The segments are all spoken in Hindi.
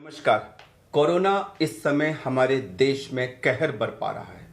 नमस्कार। कोरोना इस समय हमारे देश में कहर बरपा रहा है।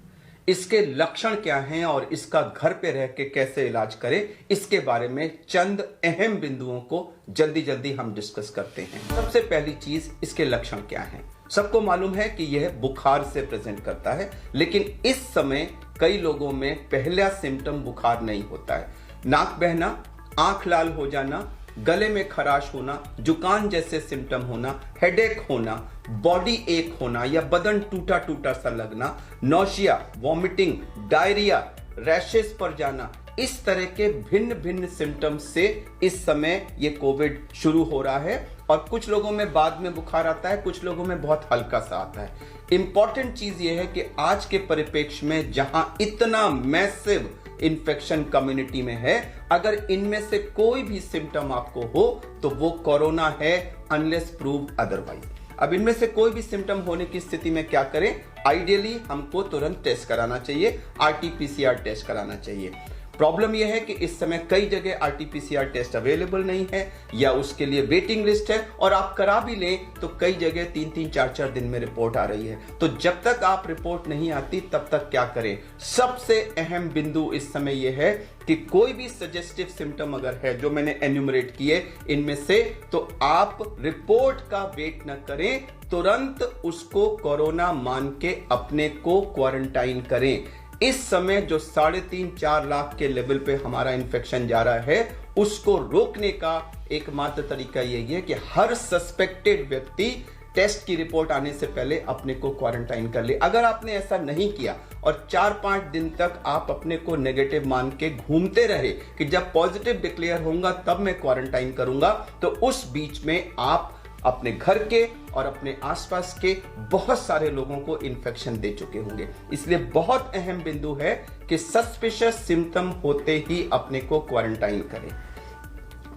इसके लक्षण क्या हैं और इसका घर पे रह के कैसे इलाज करें, इसके बारे में चंद अहम बिंदुओं को जल्दी जल्दी हम डिस्कस करते हैं। सबसे पहली चीज, इसके लक्षण क्या हैं। सबको मालूम है कि यह बुखार से प्रेजेंट करता है, लेकिन इस समय कई लोगों में पहला सिम्टम बुखार नहीं होता है। नाक बहना, आंख लाल हो जाना, गले में खराश होना, जुकाम जैसे सिम्टम होना, हेडेक होना, बॉडी एक होना या बदन टूटा टूटा सा लगना, नौशिया, वॉमिटिंग, डायरिया, रैशेस पर जाना, इस तरह के भिन्न भिन्न सिम्टम्स से इस समय ये कोविड शुरू हो रहा है। और कुछ लोगों में बाद में बुखार आता है, कुछ लोगों में बहुत हल्का सा आता है। इंपॉर्टेंट चीज ये है कि आज के परिप्रेक्ष्य में जहां इतना मैसिव इन्फेक्शन कम्युनिटी में है, अगर इनमें से कोई भी सिम्टम आपको हो तो वो कोरोना है, अनलेस प्रूव अदरवाइज। अब इनमें से कोई भी सिम्टम होने की स्थिति में क्या करें? आइडियली हमको तुरंत टेस्ट कराना चाहिए, आरटी-पीसीआर टेस्ट कराना चाहिए। प्रॉब्लम यह है कि इस समय कई जगह आरटी-पीसीआर टेस्ट अवेलेबल नहीं है या उसके लिए वेटिंग लिस्ट है, और आप करा भी लें तो कई जगह 3-3, 4-4 दिन में रिपोर्ट आ रही है। तो जब तक आप रिपोर्ट नहीं आती तब तक क्या करें? सबसे अहम बिंदु इस समय यह है कि कोई भी सजेस्टिव सिम्टम अगर है जो मैंने एन्यूमरेट किए इनमें से, तो आप रिपोर्ट का वेट न करें, तुरंत उसको कोरोना मान के अपने को क्वारंटाइन करें। इस समय जो 3.5-4 लाख के लेवल पे हमारा इन्फेक्शन जा रहा है, उसको रोकने का एकमात्र तरीका यही है कि हर सस्पेक्टेड व्यक्ति टेस्ट की रिपोर्ट आने से पहले अपने को क्वारंटाइन कर ले। अगर आपने ऐसा नहीं किया और 4-5 दिन तक आप अपने को नेगेटिव मान के घूमते रहे कि जब पॉजिटिव डिक्लेयर होगा तब मैं क्वारंटाइन करूंगा, तो उस बीच में आप अपने घर के और अपने आसपास के बहुत सारे लोगों को इन्फेक्शन दे चुके होंगे। इसलिए बहुत अहम बिंदु है कि सस्पिशियस सिम्टम होते ही अपने को क्वारंटाइन करें।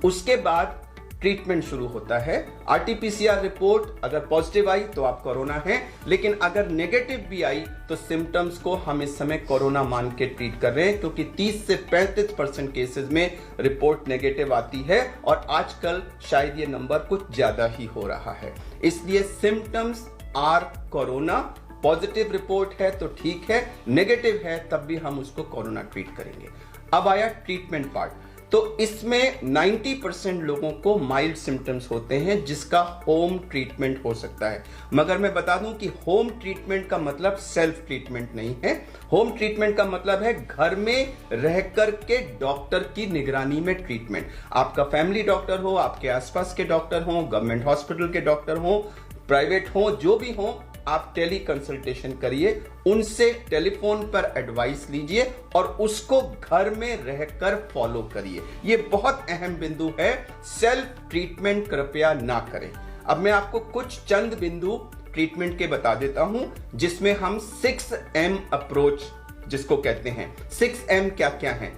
उसके बाद ट्रीटमेंट शुरू होता है। आरटी-पीसीआर रिपोर्ट अगर पॉजिटिव आई तो आप कोरोना हैं, लेकिन अगर नेगेटिव भी आई तो सिम्टम्स को हम इस समय कोरोना मान के ट्रीट कर रहे हैं, क्योंकि 30 से 35% केसेस में रिपोर्ट नेगेटिव आती है और आजकल शायद ये नंबर कुछ ज्यादा ही हो रहा है। इसलिए symptoms are corona. Positive report है तो ठीक है, नेगेटिव है तब भी हम उसको कोरोना ट्रीट करेंगे। अब आया ट्रीटमेंट पार्ट। तो इसमें 90% लोगों को माइल्ड सिम्टम्स होते हैं जिसका होम ट्रीटमेंट हो सकता है। मगर मैं बता दूं कि होम ट्रीटमेंट का मतलब सेल्फ ट्रीटमेंट नहीं है। होम ट्रीटमेंट का मतलब है घर में रहकर के डॉक्टर की निगरानी में ट्रीटमेंट। आपका फैमिली डॉक्टर हो, आपके आसपास के डॉक्टर हो, गवर्नमेंट हॉस्पिटल के डॉक्टर हो, प्राइवेट हो, जो भी हो, आप टेली कंसल्टेशन करिए, उनसे टेलीफोन पर एडवाइस लीजिए और उसको घर में रहकर फॉलो करिए। ये बहुत अहम बिंदु है। सेल्फ ट्रीटमेंट कृपया ना करें। अब मैं आपको कुछ चंद बिंदु ट्रीटमेंट के बता देता हूं, जिसमें हम 6M अप्रोच जिसको कहते हैं। 6M क्या क्या है?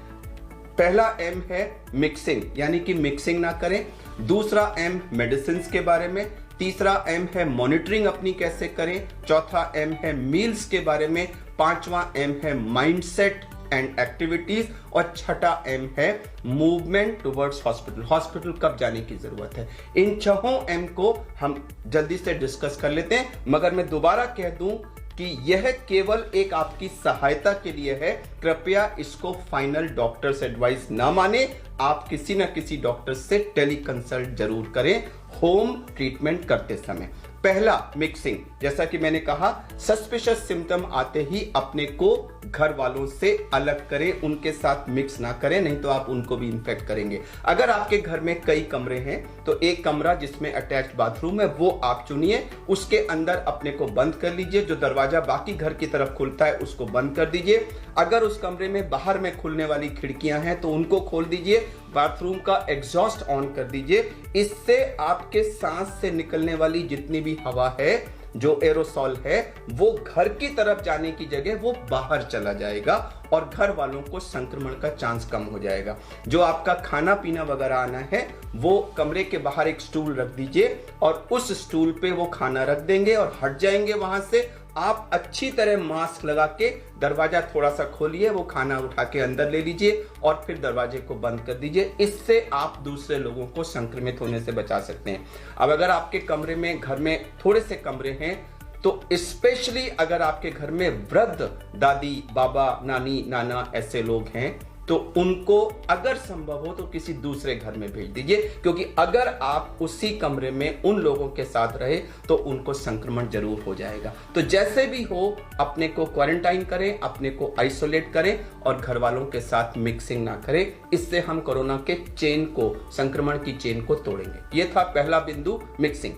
पहला M है मिक्सिंग, यानी कि मिक्सिंग ना करें। दूसरा M मेडिसिन के बारे में। तीसरा M है मॉनिटरिंग अपनी कैसे करें। चौथा M है मील्स के बारे में। पांचवा M है माइंडसेट एंड एक्टिविटीज। और छठा M है मूवमेंट टुवर्ड्स हॉस्पिटल। हॉस्पिटल कब जाने की जरूरत है। इन 6 M को हम जल्दी से डिस्कस कर लेते हैं, मगर मैं दोबारा कह दूं कि यह केवल एक आपकी सहायता के लिए है। कृपया इसको फाइनल डॉक्टर से एडवाइस ना माने। आप किसी न किसी डॉक्टर से टेली कंसल्ट जरूर करें होम ट्रीटमेंट करते समय। पहला मिक्सिंग, जैसा कि मैंने कहा, सस्पिशियस सिम्टम आते ही अपने को घर वालों से अलग करें, उनके साथ मिक्स ना करें, नहीं तो आप उनको भी इन्फेक्ट करेंगे। अगर आपके घर में कई कमरे हैं तो एक कमरा जिसमें अटैच्ड बाथरूम है वो आप चुनिए, उसके अंदर अपने को बंद कर लीजिए। जो दरवाजा बाकी घर की तरफ खुलता है उसको बंद कर दीजिए। अगर उस कमरे में बाहर में खुलने वाली खिड़कियां हैं तो उनको खोल दीजिए। बाथरूम का एग्जॉस्ट ऑन कर दीजिए। इससे आपके सांस से निकलने वाली जितनी भी हवा है, जो एरोसॉल है, वो घर की तरफ जाने की जगह वो बाहर चला जाएगा और घर वालों को संक्रमण का चांस कम हो जाएगा। जो आपका खाना पीना वगैरह आना है वो कमरे के बाहर एक स्टूल रख दीजिए और उस स्टूल पे वो खाना रख देंगे और हट जाएंगे वहां से। आप अच्छी तरह मास्क लगा के दरवाजा थोड़ा सा खोलिए, वो खाना उठा के अंदर ले लीजिए और फिर दरवाजे को बंद कर दीजिए। इससे आप दूसरे लोगों को संक्रमित होने से बचा सकते हैं। अब अगर आपके कमरे में, घर में थोड़े से कमरे हैं, तो स्पेशली अगर आपके घर में वृद्ध दादी, बाबा, नानी, नाना ऐसे लोग हैं, तो उनको अगर संभव हो तो किसी दूसरे घर में भेज दीजिए, क्योंकि अगर आप उसी कमरे में उन लोगों के साथ रहे तो उनको संक्रमण जरूर हो जाएगा। तो जैसे भी हो अपने को क्वारंटाइन करें, अपने को आइसोलेट करें और घर वालों के साथ मिक्सिंग ना करें। इससे हम कोरोना के चेन को, संक्रमण की चेन को तोड़ेंगे। ये था पहला बिंदु, मिक्सिंग।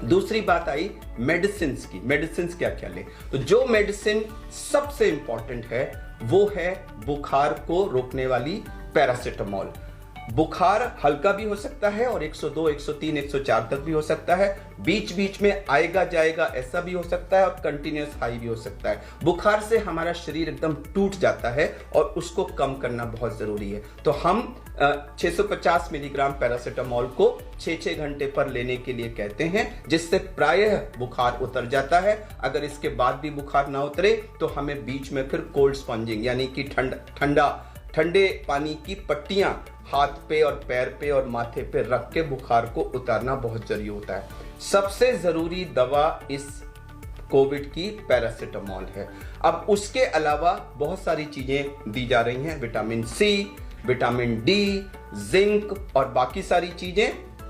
दूसरी बात आई मेडिसिन की। मेडिसिन क्या क्या ले? तो जो मेडिसिन सबसे इंपॉर्टेंट है वो है बुखार को रोकने वाली पैरासिटामोल। बुखार हल्का भी हो सकता है और 102, 103, 104 तक भी हो सकता है। बीच बीच में आएगा जाएगा ऐसा भी हो सकता है और कंटिन्यूअस हाई भी हो सकता है। बुखार से हमारा शरीर एकदम टूट जाता है और उसको कम करना बहुत जरूरी है। तो हम 650 मिलीग्राम पैरासिटामोल को 6-6 घंटे पर लेने के लिए कहते हैं, जिससे प्रायः बुखार उतर जाता है। अगर इसके बाद भी बुखार ना उतरे तो हमें बीच में फिर कोल्ड स्पंजिंग यानी कि ठंडे पानी की पट्टियां हाथ पे और पैर पे और माथे पे रख के बुखार को उतारना बहुत जरूरी होता है। सबसे जरूरी दवा इस कोविड की पैरासिटामोल है। अब उसके अलावा बहुत सारी चीजें दी जा रही हैं, vitamin C, vitamin D, zinc और बाकी सारी चीजें,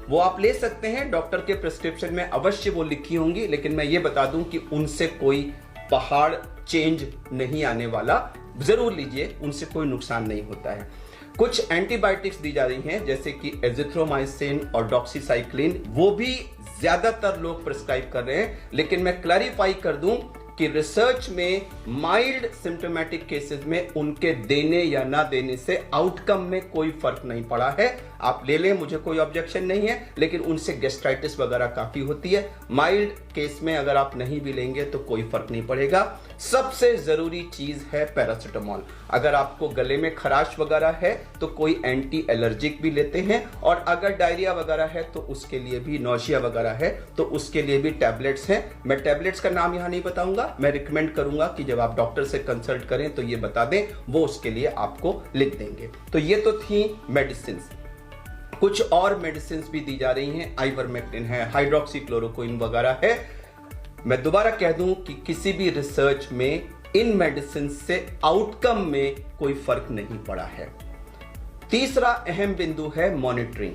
वो आप ले सकते हैं। डॉक्टर के प्रिस्क्रिप्शन में अवश्य वो लिखी होंगी, लेकिन मैं ये बता दूं कि उनसे कोई पहाड़ चेंज नहीं आने वाला। जरूर लीजिए, उनसे कोई नुकसान नहीं होता है। कुछ एंटीबायोटिक्स दी जा रही हैं जैसे कि एजिथ्रोमाइसिन और डॉक्सीसाइक्लिन, वो भी ज्यादातर लोग प्रिस्क्राइब कर रहे हैं। लेकिन मैं क्लैरिफाई कर दूं कि रिसर्च में माइल्ड सिम्टोमेटिक केसेस में उनके देने या ना देने से आउटकम में कोई फर्क नहीं पड़ा है। आप ले लें, मुझे कोई ऑब्जेक्शन नहीं है, लेकिन उनसे गैस्ट्राइटिस वगैरह काफी होती है। माइल्ड केस में अगर आप नहीं भी लेंगे तो कोई फर्क नहीं पड़ेगा। सबसे जरूरी चीज है पैरासिटामोल। अगर आपको गले में खराश वगैरह है तो कोई एंटी एलर्जिक भी लेते हैं, और अगर डायरिया वगैरह है तो उसके लिए भी, नौशिया वगैरह है तो उसके लिए भी टैबलेट्स हैं। मैं टैबलेट्स का नाम यहां नहीं बताऊंगा, मैं रिकमेंड करूंगा कि जब आप डॉक्टर से कंसल्ट करें तो ये बता दें, वो उसके लिए आपको लिख देंगे। तो ये तो थी मेडिसिन। कुछ और मेडिसिन भी दी जा रही हैं, आइवरमेक्टिन है, हाइड्रोक्सीक्लोरोक्विन वगैरह है। मैं दोबारा कह दूं कि किसी भी रिसर्च में इन मेडिसिन से आउटकम में कोई फर्क नहीं पड़ा है। तीसरा अहम बिंदु है मॉनिटरिंग।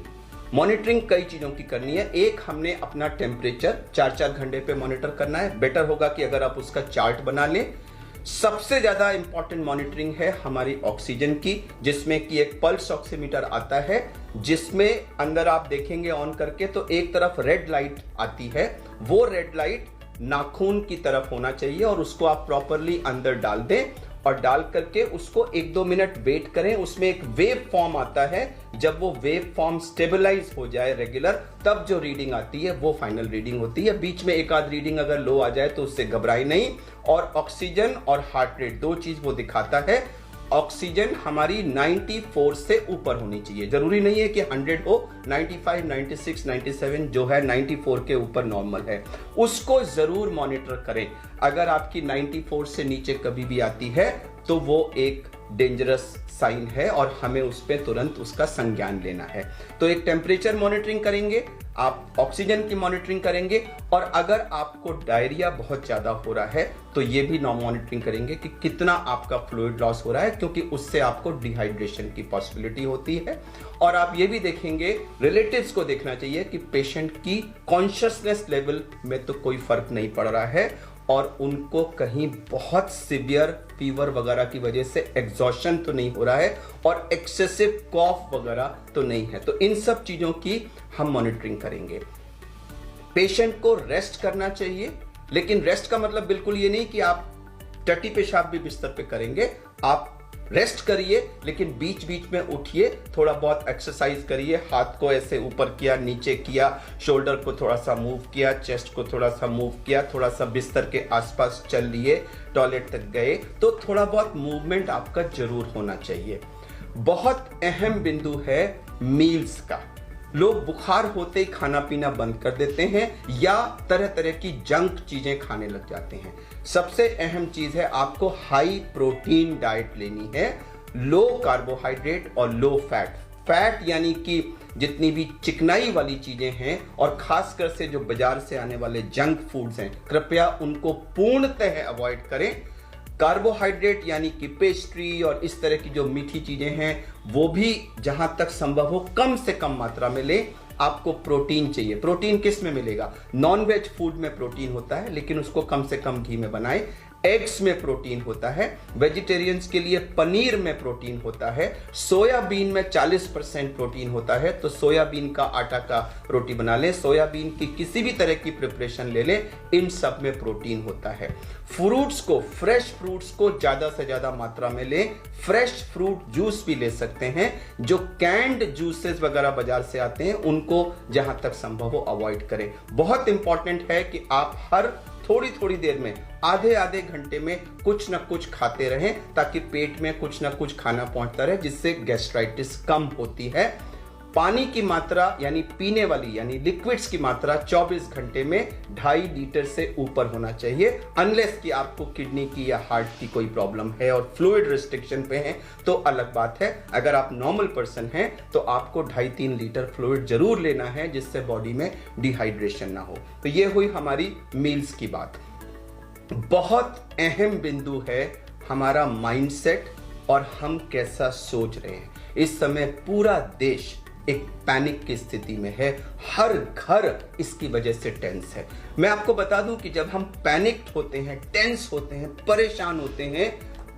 मॉनिटरिंग कई चीजों की करनी है। एक, हमने अपना टेम्परेचर 4-4 घंटे पे मॉनिटर करना है। बेटर होगा कि अगर आप उसका चार्ट बना लें। सबसे ज्यादा इंपॉर्टेंट मॉनिटरिंग है हमारी ऑक्सीजन की, जिसमें कि एक पल्स ऑक्सीमीटर आता है, जिसमें अंदर आप देखेंगे ऑन करके तो एक तरफ रेड लाइट आती है। वो रेड लाइट नाखून की तरफ होना चाहिए और उसको आप प्रॉपरली अंदर डाल दें और डाल करके उसको 1-2 मिनट वेट करें। उसमें एक वेव फॉर्म आता है, जब वो वेव फॉर्म स्टेबलाइज हो जाए रेगुलर, तब जो रीडिंग आती है वो फाइनल रीडिंग होती है। बीच में एक आध रीडिंग अगर लो आ जाए तो उससे घबराई नहीं। और ऑक्सीजन और हार्ट रेट, दो चीज वो दिखाता है। ऑक्सीजन हमारी 94 से ऊपर होनी चाहिए, जरूरी नहीं है कि 100 हो। 95, 96, 97 जो है 94 के ऊपर नॉर्मल है, उसको जरूर मॉनिटर करें। अगर आपकी 94 से नीचे कभी भी आती है तो वो एक डेंजरस साइन है और हमें उस पर तुरंत उसका संज्ञान लेना है। तो एक टेम्परेचर मॉनिटरिंग करेंगे, आप ऑक्सीजन की मॉनिटरिंग करेंगे, और अगर आपको डायरिया बहुत ज्यादा हो रहा है तो ये भी मॉनिटरिंग करेंगे कि कितना आपका फ्लूइड लॉस हो रहा है, क्योंकि उससे आपको डिहाइड्रेशन की पॉसिबिलिटी होती है। और आप ये भी देखेंगे, रिलेटिव्स को देखना चाहिए कि पेशेंट की कॉन्शियसनेस लेवल में तो कोई फर्क नहीं पड़ रहा है और उनको कहीं बहुत सीवियर फीवर वगैरह की वजह से एग्जॉशन तो नहीं हो रहा है और एक्सेसिव कॉफ वगैरह तो नहीं है। तो इन सब चीजों की हम मॉनिटरिंग करेंगे। पेशेंट को रेस्ट करना चाहिए, लेकिन रेस्ट का मतलब बिल्कुल ये नहीं कि आप टट्टी पेशाब भी बिस्तर पे करेंगे। आप रेस्ट करिए, लेकिन बीच बीच में उठिए, थोड़ा बहुत एक्सरसाइज करिए। हाथ को ऐसे ऊपर किया, नीचे किया, शोल्डर को थोड़ा सा मूव किया, चेस्ट को थोड़ा सा मूव किया, थोड़ा सा बिस्तर के आसपास चल लिए, टॉयलेट तक गए, तो थोड़ा बहुत मूवमेंट आपका जरूर होना चाहिए। बहुत अहम बिंदु है मील्स का। लोग बुखार होते ही खाना पीना बंद कर देते हैं या तरह तरह की जंक चीजें खाने लग जाते हैं। सबसे अहम चीज है आपको हाई प्रोटीन डाइट लेनी है, लो कार्बोहाइड्रेट और लो फैट। फैट यानी कि जितनी भी चिकनाई वाली चीजें हैं और खासकर से जो बाजार से आने वाले जंक फूड्स हैं, कृपया उनको पूर्णतः अवॉइड करें। कार्बोहाइड्रेट यानी कि पेस्ट्री और इस तरह की जो मीठी चीजें हैं वो भी जहां तक संभव हो कम से कम मात्रा में लें। आपको प्रोटीन चाहिए। प्रोटीन किस में मिलेगा? नॉन वेज फूड में प्रोटीन होता है, लेकिन उसको कम से कम घी में बनाएं। एग्स में प्रोटीन होता है, वेजिटेरियंस के लिए पनीर में प्रोटीन होता है, सोयाबीन में 40% प्रोटीन होता है, तो सोयाबीन का आटा का रोटी बना लें, सोयाबीन की किसी भी तरह की प्रिपरेशन ले लें, इन सब में प्रोटीन होता है। फ्रूट्स को, फ्रेश फ्रूट्स को ज्यादा से ज्यादा मात्रा में लें। फ्रेश फ्रूट जूस भी ले सकते हैं। जो कैंड जूसेस वगैरह बाजार से आते हैं उनको जहां तक संभव हो अवॉइड करें। बहुत इंपॉर्टेंट है कि आप हर थोड़ी थोड़ी देर में, आधे आधे घंटे में कुछ ना कुछ खाते रहें, ताकि पेट में कुछ ना कुछ खाना पहुंचता रहे, जिससे गैस्ट्राइटिस कम होती है। पानी की मात्रा यानी पीने वाली यानी लिक्विड्स की मात्रा 24 घंटे में 2.5 लीटर से ऊपर होना चाहिए। अनलेस कि आपको किडनी की या हार्ट की कोई प्रॉब्लम है और फ्लूइड रिस्ट्रिक्शन पे है तो अलग बात है। अगर आप नॉर्मल पर्सन हैं तो आपको 2.5-3 लीटर फ्लूइड जरूर लेना है, जिससे बॉडी में डिहाइड्रेशन ना हो। तो ये हुई हमारी मील्स की बात। बहुत अहम बिंदु है हमारा माइंडसेट और हम कैसा सोच रहे हैं। इस समय पूरा देश एक पैनिक की स्थिति में है, हर घर इसकी वजह से टेंस है। मैं आपको बता दूं कि जब हम पैनिक्ड होते हैं, टेंस होते हैं, परेशान होते हैं,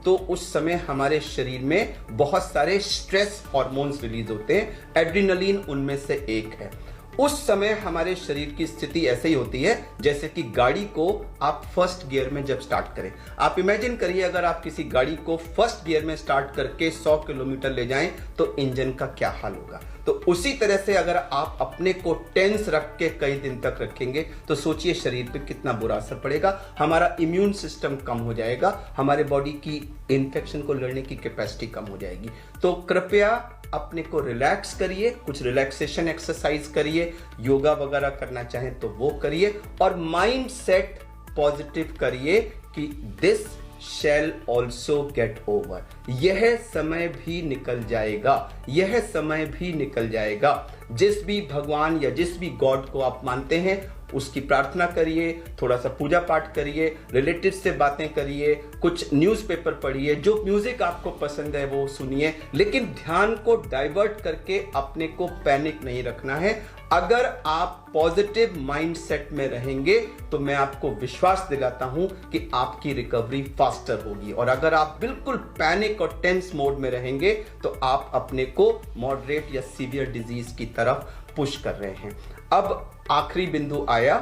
तो उस समय हमारे शरीर में बहुत सारे स्ट्रेस हार्मोन्स रिलीज होते हैं। एड्रेनलिन उनमें से एक है। उस समय हमारे शरीर की स्थिति ऐसे ही होती है जैसे कि गाड़ी को आप फर्स्ट गियर में जब स्टार्ट करें। आप इमेजिन करिए अगर आप किसी गाड़ी को फर्स्ट गियर में स्टार्ट करके 100 किलोमीटर ले जाएं तो इंजन का क्या हाल होगा। तो उसी तरह से अगर आप अपने को टेंस रख के कई दिन तक रखेंगे तो सोचिए शरीर पे कितना बुरा असर पड़ेगा। हमारा इम्यून सिस्टम कम हो जाएगा, हमारे बॉडी की इन्फेक्शन को लड़ने की कैपेसिटी कम हो जाएगी। तो कृपया अपने को रिलैक्स करिए, कुछ रिलैक्सेशन एक्सरसाइज करिए, योगा वगैरह करना चाहें तो वो करिए और माइंड सेट पॉजिटिव करिए कि this shall also get over. यह समय भी निकल जाएगा, यह समय भी निकल जाएगा। जिस भी भगवान या जिस भी गॉड को आप मानते हैं उसकी प्रार्थना करिए, थोड़ा सा पूजा पाठ करिए, रिलेटिव से बातें करिए, कुछ न्यूज़पेपर पढ़िए, जो म्यूजिक आपको पसंद है वो सुनिए, लेकिन ध्यान को डाइवर्ट करके अपने को पैनिक नहीं रखना है। अगर आप पॉजिटिव माइंडसेट में रहेंगे तो मैं आपको विश्वास दिलाता हूं कि आपकी रिकवरी फास्टर होगी। और अगर आप बिल्कुल पैनिक और टेंस मोड में रहेंगे तो आप अपने को मॉडरेट या सीवियर डिजीज की तरफ पुश कर रहे हैं। अब आखिरी बिंदु आया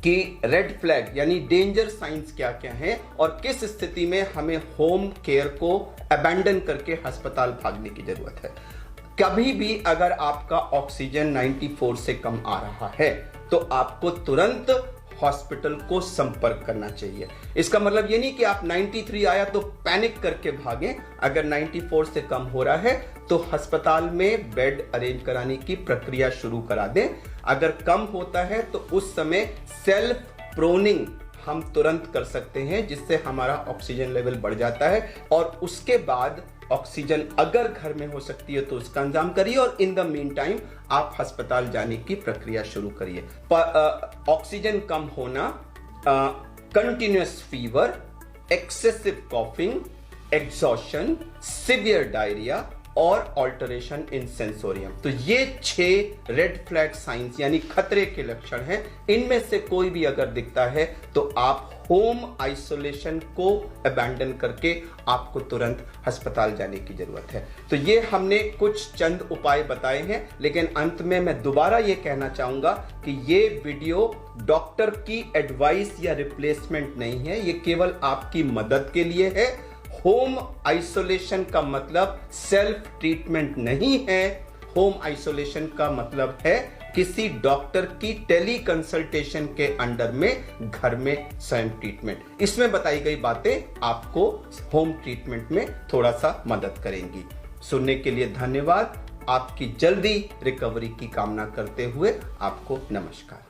कि रेड फ्लैग यानी डेंजर साइंस क्या क्या हैं और किस स्थिति में हमें होम केयर को अबैंडन करके अस्पताल भागने की जरूरत है। कभी भी अगर आपका ऑक्सीजन 94 से कम आ रहा है तो आपको तुरंत हॉस्पिटल को संपर्क करना चाहिए। इसका मतलब ये नहीं कि आप 93 आया तो पैनिक करके भागें। अगर 94 से कम हो रहा है तो अस्पताल में बेड अरेंज कराने की प्रक्रिया शुरू करा दें। अगर कम होता है तो उस समय सेल्फ प्रोनिंग हम तुरंत कर सकते हैं, जिससे हमारा ऑक्सीजन लेवल बढ़ जाता है। और उसके बाद ऑक्सीजन अगर घर में हो सकती है तो उसका इंतजाम करिए और इन द मीन टाइम आप अस्पताल जाने की प्रक्रिया शुरू करिए। ऑक्सीजन कम होना, continuous fever, excessive coughing, exhaustion, severe diarrhoea और ऑल्टरेशन इन सेंसोरियम, तो ये 6 रेड फ्लैग साइंस यानी खतरे के लक्षण हैं। इनमें से कोई भी अगर दिखता है तो आप होम आइसोलेशन को अबैंडन करके आपको तुरंत अस्पताल जाने की जरूरत है। तो ये हमने कुछ चंद उपाय बताए हैं, लेकिन अंत में मैं दोबारा ये कहना चाहूंगा कि ये वीडियो डॉक्टर की एडवाइस या रिप्लेसमेंट नहीं है, ये केवल आपकी मदद के लिए है। होम आइसोलेशन का मतलब सेल्फ ट्रीटमेंट नहीं है। होम आइसोलेशन का मतलब है किसी डॉक्टर की टेली कंसल्टेशन के अंडर में घर में स्वयं ट्रीटमेंट। इसमें बताई गई बातें आपको होम ट्रीटमेंट में थोड़ा सा मदद करेंगी। सुनने के लिए धन्यवाद। आपकी जल्दी रिकवरी की कामना करते हुए आपको नमस्कार।